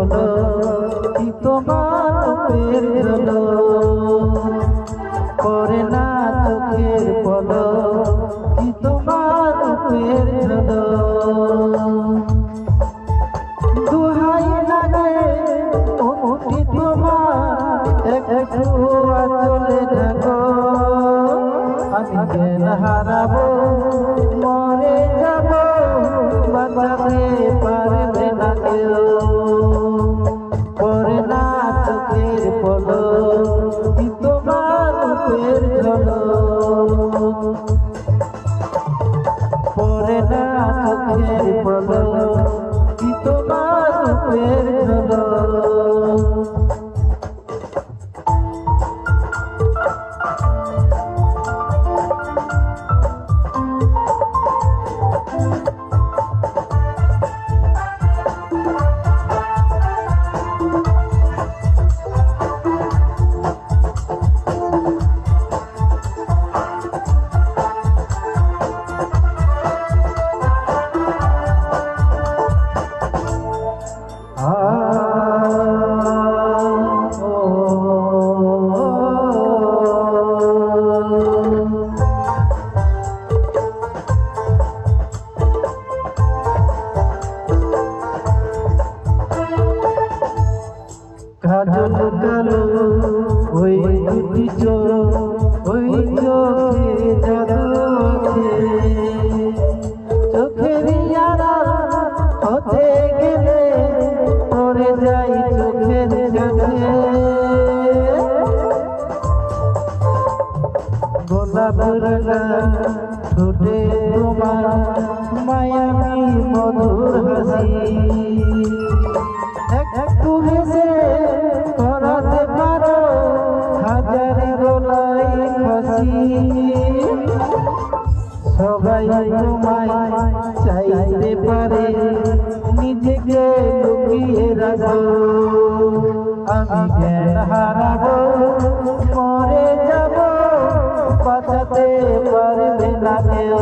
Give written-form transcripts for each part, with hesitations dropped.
বলো কি তোমার রূপের ঝলো পরে না চোখের বলো কি তোমার রূপের ঝলো দুহাই লাগে মুঠি তোমার একটু আঁচলে ঢাকো আমি জ্ঞান হারাবো মরে যাব বাঁচাতে পারবে না কেউ পরে না চোখের বলো কি তোমার রূপের ঝলো পরে না চোখের বলো কি তোমার রূপের ঝলো কাজল কালো ওই দুটি চোখ ওই চোখে জাদু আছে চোখের আড়াল হতে গেলে পড়ে যাই চোখের কাছে গোলাপের গান ঠোঁটে তোমার মায়াবী মধুর হাসি একটু হেসে করাতে পারো হাজার গলায় ফাঁসি সবাই তোমায় চাইতে পারে নিজেকে লুকিয়ে রাখো আমি জ্ঞান হারাবো মরে যাব বাঁচাতে পারবে না কেউ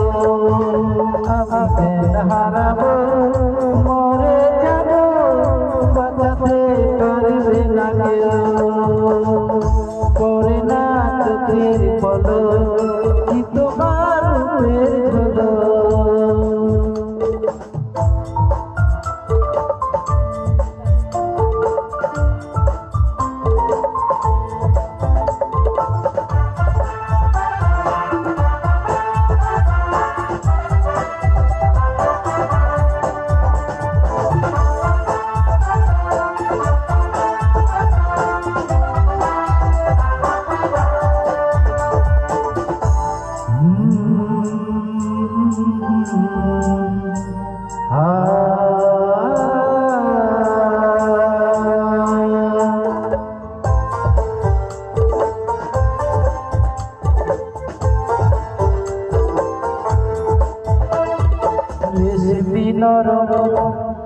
আমি জ্ঞান হারাবো মরে যাব বাঁচাতে পারবে না কেউ পরে না চোখের বলো কি তোমার রূপের ঝলো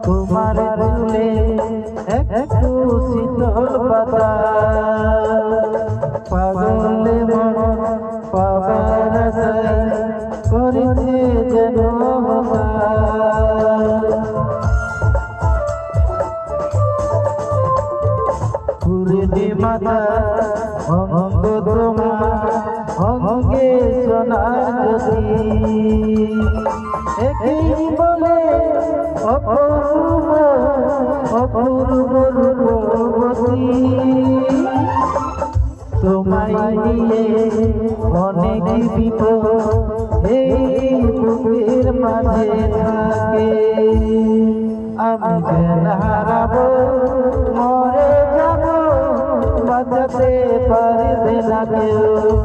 তোমার চুলে একটু শীতল পাতা পাগলে মন পাবার আশায় করেছে যেন পূর্ণিমাতা অঙ্গ তোমার অঙ্গে সোনার জ্যোতি একই বলে অপূর্ব অপূর্ব রূপবতী তোমায় নিয়ে অনেক বিপদ এই বুকের মাঝে থাকে আমি জ্ঞান হারাবো মরে যাব বাঁচাতে পারবে না কেউ।